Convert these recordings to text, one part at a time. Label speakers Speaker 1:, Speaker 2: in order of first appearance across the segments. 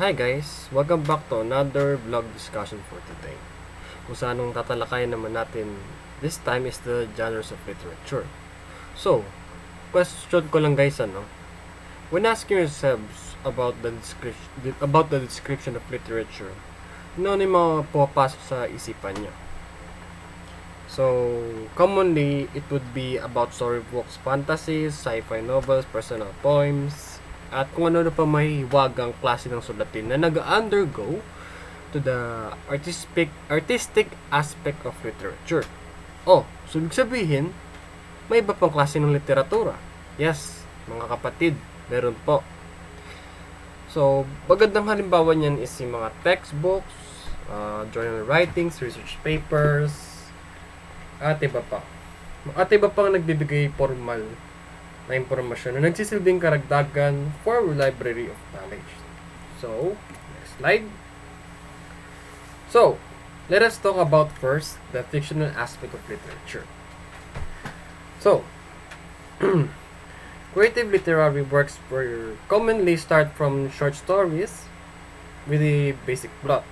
Speaker 1: Hi guys! Welcome back to another vlog discussion for today. Kung saan tatalakayan naman natin this time is the genres of literature. So, question ko lang guys when asking yourselves about the description of literature, ano yung mga pumapasok sa isipan nyo? So, commonly, it would be about storybooks, fantasies, sci-fi novels, personal poems, at kung ano na pa mahiwagang klase ng sulatin na nag-undergo to the artistic aspect of literature. So ibig sabihin, may iba pang klase ng literatura. Yes, mga kapatid, meron po. So, magandang halimbawa niyan is yung mga textbooks, journal writings, research papers, at iba pa. At iba pang nagbibigay formal na impormasyon na nagsisilbing karagdagan for library of knowledge. So, next slide. So, let us talk about first the fictional aspect of literature. So, creative literary works commonly start from short stories with a basic plot.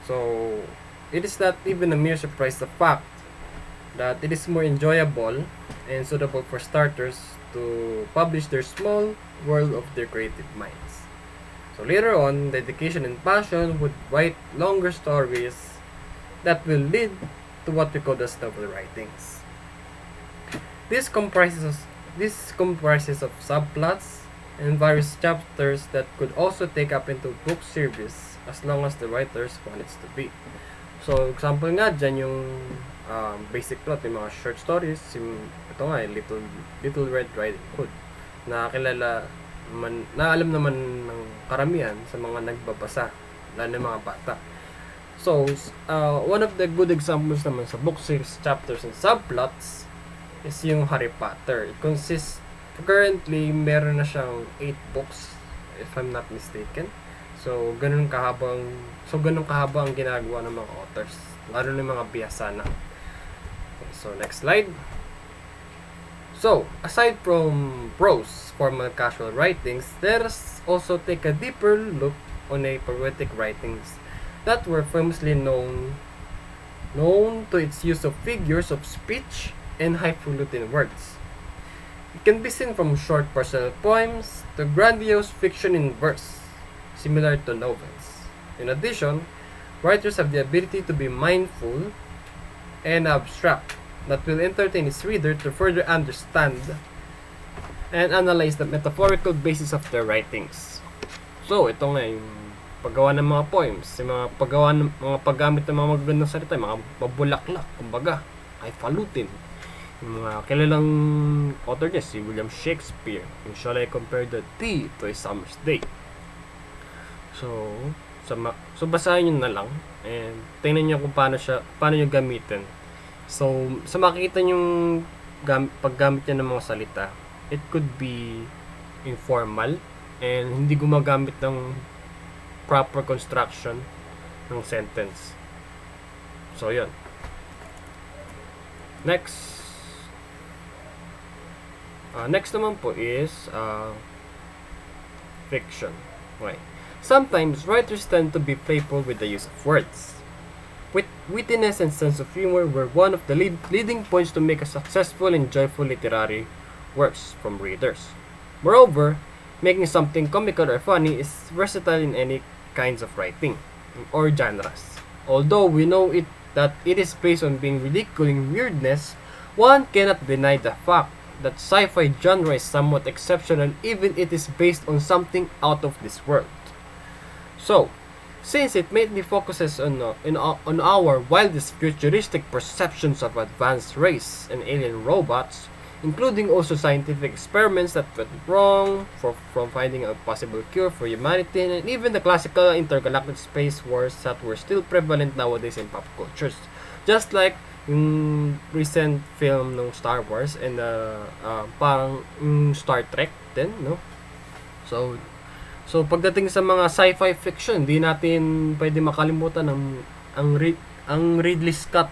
Speaker 1: So, it is not even a mere surprise the fact that it is more enjoyable and suitable for starters to publish their small world of their creative minds. So later on, dedication and passion would write longer stories that will lead to what we call the novel writings. This comprises of subplots and various chapters that could also take up into book series as long as the writers want it to be. So example nga dyan yung basic plot, yung mga short stories, ito nga, Little Red Riding Hood, na alam naman ng karamihan sa mga nagbabasa, lalo ng mga bata. So, one of the good examples naman sa book series, chapters, and subplots is yung Harry Potter. It consists, currently, meron na siyang 8 books, if I'm not mistaken. So, ganun kahaba ang ginagawa ng mga authors, lalo ng mga biyasa na. So, next slide. So, aside from prose, formal casual writings, let us also take a deeper look on a poetic writings that were famously known to its use of figures of speech and highfalutin words. It can be seen from short personal poems to grandiose fiction in verse, similar to novels. In addition, writers have the ability to be mindful and abstract that will entertain its reader to further understand and analyze the metaphorical basis of their writings. So, ito nga yung paggawa ng mga poems, yung mga paggamit ng mga magagandang salita, mga babulaklak, kumbaga, highfalutin. Yung mga kilalang author niya, si William Shakespeare, yung Shall I Compare the Tea to a Summer's Day. So basahin nyo na lang and tingnan nyo kung paano nyo gamitin. So, sa makikita nyong paggamit niya ng mga salita, it could be informal and hindi gumagamit ng proper construction ng sentence. So, yun. Next naman po is fiction. Okay. Sometimes, writers tend to be playful with the use of words. Wittiness and sense of humor were one of the leading points to make a successful and joyful literary works from readers. Moreover, making something comical or funny is versatile in any kinds of writing or genres. Although we know that it is based on being ridiculing weirdness, one cannot deny the fact that sci-fi genre is somewhat exceptional even it is based on something out of this world. So, since it mainly focuses on our wildest futuristic perceptions of advanced race and alien robots, including also scientific experiments that went wrong, from finding a possible cure for humanity, and even the classical intergalactic space wars that were still prevalent nowadays in pop cultures. Just like yung recent film ng Star Wars and parang Star Trek din, no? So pagdating sa mga sci-fi fiction, di natin pwede makalimutan ang Ridley Scott.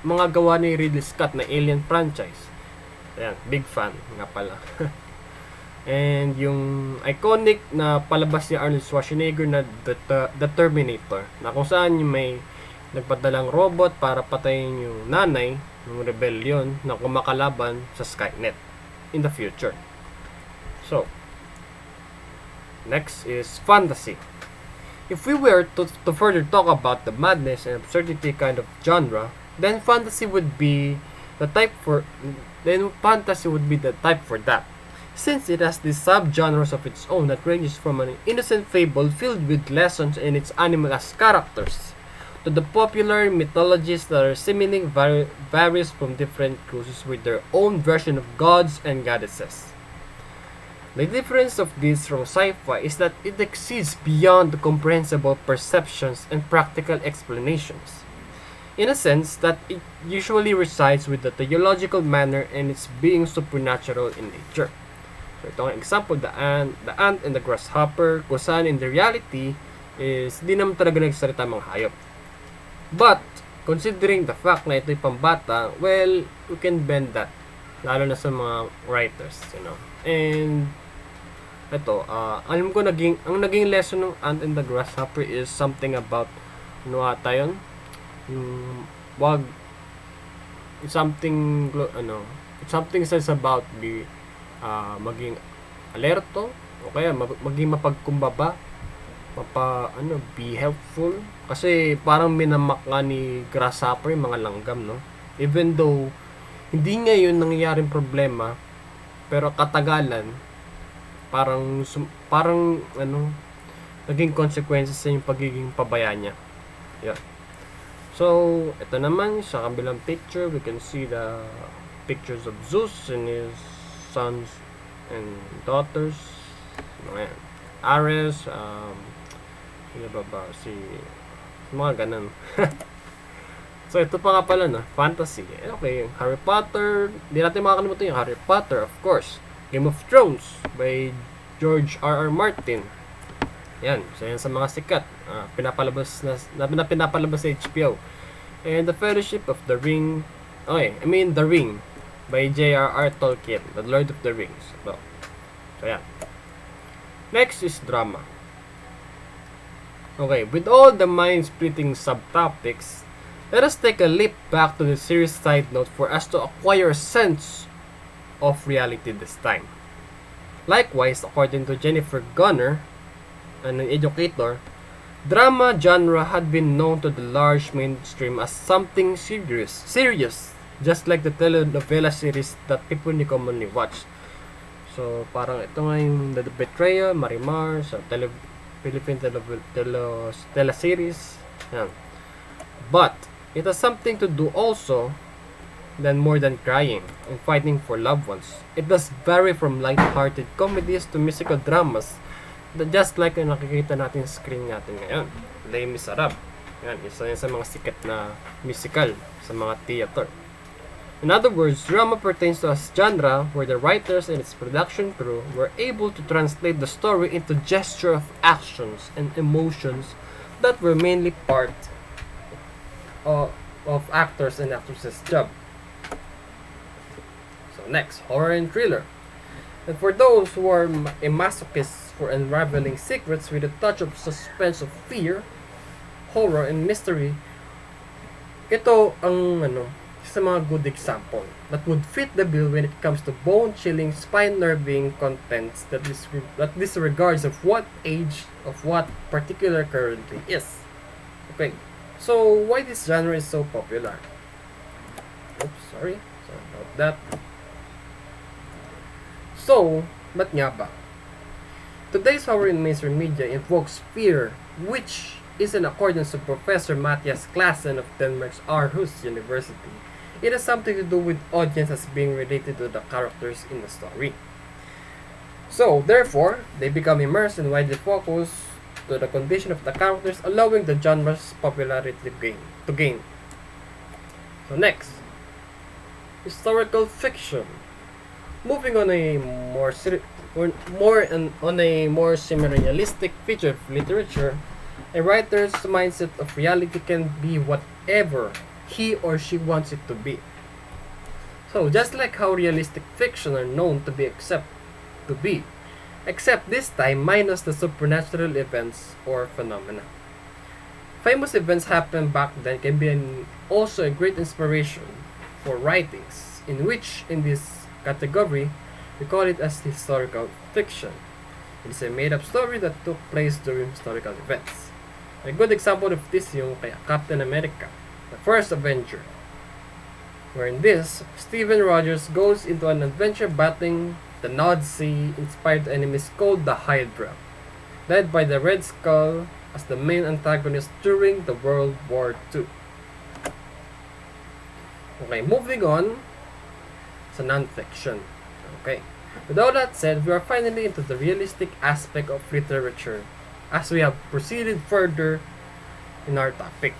Speaker 1: Mga gawa ni Ridley Scott na Alien franchise. Ayan, big fan nga pala. And yung iconic na palabas ni Arnold Schwarzenegger na The Terminator, na kung saan yung may nagpadalang robot para patayin yung nanay ng rebellion na kumakalaban sa Skynet in the future. So, next is fantasy. If we were to further talk about the madness and absurdity kind of genre, then fantasy would be the type for that, since it has these subgenres of its own that ranges from an innocent fable filled with lessons in its animal-as characters to the popular mythologies that are seemingly various from different cultures with their own version of gods and goddesses. The difference of this from sci-fi is that it exceeds beyond the comprehensible perceptions and practical explanations, in a sense that it usually resides with the theological manner and its being supernatural in nature. So ito ang example, the ant and the grasshopper, kung saan in the reality is di naman talaga nagsalita mga hayop. But, considering the fact na ito'y pambata, well, we can bend that. Lalo na sa mga writers, you know. And, ito, alam ko ang naging lesson ng ant and the grasshopper is something about, ano ata yun? Wag, it's something says about maging alerto, o kaya maging mapagkumbaba, be helpful. Kasi parang minamak nga ni grasshopper yung mga langgam, no? Even though, hindi nga yun nangyayaring problema, pero katagalan, parang naging consequences sa yung pagiging pabaya niya. Yeah. So, ito naman, sa kabilang picture, we can see the pictures of Zeus and his sons and daughters. Ayan. Ares, mga ganun. So, ito pa nga pala, no? Fantasy. Okay, Harry Potter. Hindi natin makakalimutan yung Harry Potter, of course. Game of Thrones by George R.R. Martin. Yan, so yan sa mga sikat. Pinapalabas sa HBO. And The Fellowship of the Ring. The Ring by J.R.R. Tolkien, The Lord of the Rings. So yan. Next is drama. Okay, with all the mind-splitting subtopics, let us take a leap back to the serious side note for us to acquire a sense of reality this time. Likewise, according to Jennifer Gunner, an educator, drama genre had been known to the large mainstream as something serious, just like the telenovela series that people commonly watch. So, parang ito nga yung The Betrayal, Marimar, sa Philippine teleseries. Yan. But, it has something to do also more than crying and fighting for loved ones. It does vary from light-hearted comedies to musical dramas that just like yung nakikita natin sa screen natin ngayon. Les Miserables. Yan, isa yan sa mga sikat na musical sa mga theater. In other words, drama pertains to a genre where the writers and its production crew were able to translate the story into gesture of actions and emotions that were mainly part of actors and actresses' job. So next, horror and thriller. And for those who are a masochists for unraveling secrets with a touch of suspense of fear, horror, and mystery, ito ang sa mga good example that would fit the bill when it comes to bone-chilling, spine-nerving contents that disregards of what age of what particular currently is. Okay, so why this genre is so popular? Oops, sorry about that. So, ba't nga ba? Today's horror in mainstream media invokes fear, which is in accordance with Professor Matthias Classen of Denmark's Aarhus University. It has something to do with audiences being related to the characters in the story. So, therefore, they become immersed and widely focused to the condition of the characters, allowing the genre's popularity to gain. So next, historical fiction. Moving on a more semi-realistic feature of literature, a writer's mindset of reality can be whatever he or she wants it to be. So, just like how realistic fiction are known to be except this time minus the supernatural events or phenomena. Famous events happened back then can be also a great inspiration for writings, in which, in this category, we call it as historical fiction. It is a made-up story that took place during historical events. A good example of this yung kay Captain America, the first Avenger, where in this, Steven Rogers goes into an adventure battling the Nazi-inspired enemies called the Hydra, led by the Red Skull as the main antagonist during the World War II. Okay, moving on sa nonfiction. Okay. With all that said, we are finally into the realistic aspect of literature as we have proceeded further in our topic.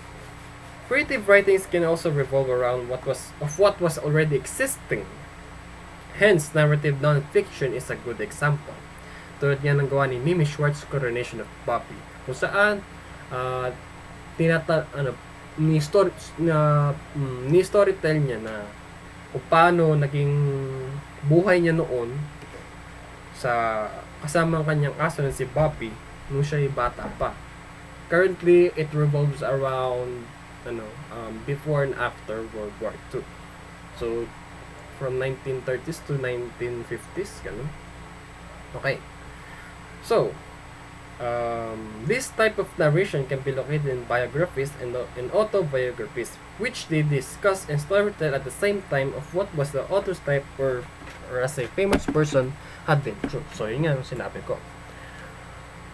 Speaker 1: Creative writings can also revolve around what was already existing. Hence, narrative nonfiction is a good example. Tulad nga ng gawa ni Mimi Schwartz, Coronation of Poppy, kung saan ni storytell niya na kung paano naging buhay niya noon sa kasama ang kanyang aso na si Bobby nung siya ay bata pa. Currently, it revolves around before and after World War II. So, from 1930s to 1950s, ganun. Okay. So, this type of narration can be located in biographies and in autobiographies, which they discuss and storytell at the same time of what was the author's type or as a famous person had been through. So, yun nga yung sinabi ko.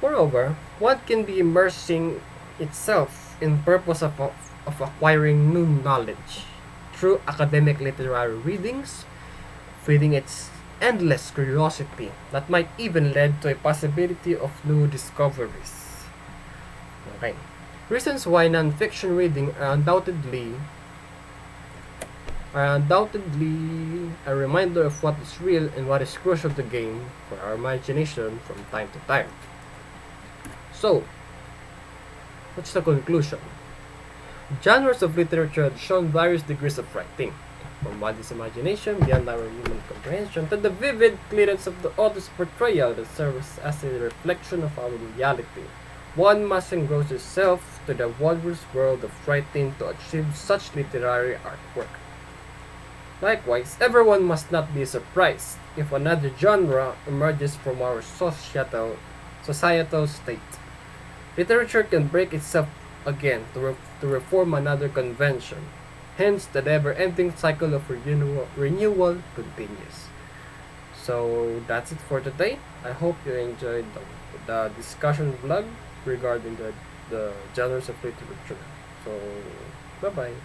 Speaker 1: Moreover, one can be immersing itself in purpose of acquiring new knowledge through academic literary readings, feeding its endless curiosity that might even lead to a possibility of new discoveries. Okay. Reasons why nonfiction reading are undoubtedly a reminder of what is real and what is crucial to gain for our imagination from time to time. So, what's the conclusion? Genres of literature have shown various degrees of writing, from body's imagination beyond our human comprehension to the vivid clearance of the author's portrayal that serves as a reflection of our reality. One must engross himself to the wondrous world of writing to achieve such literary artwork. Likewise, everyone must not be surprised if another genre emerges from our societal state. Literature can break itself again to reform another convention. Hence, the never-ending cycle of renewal continues. So, that's it for today. I hope you enjoyed the discussion vlog regarding the genres of literature. So, bye-bye.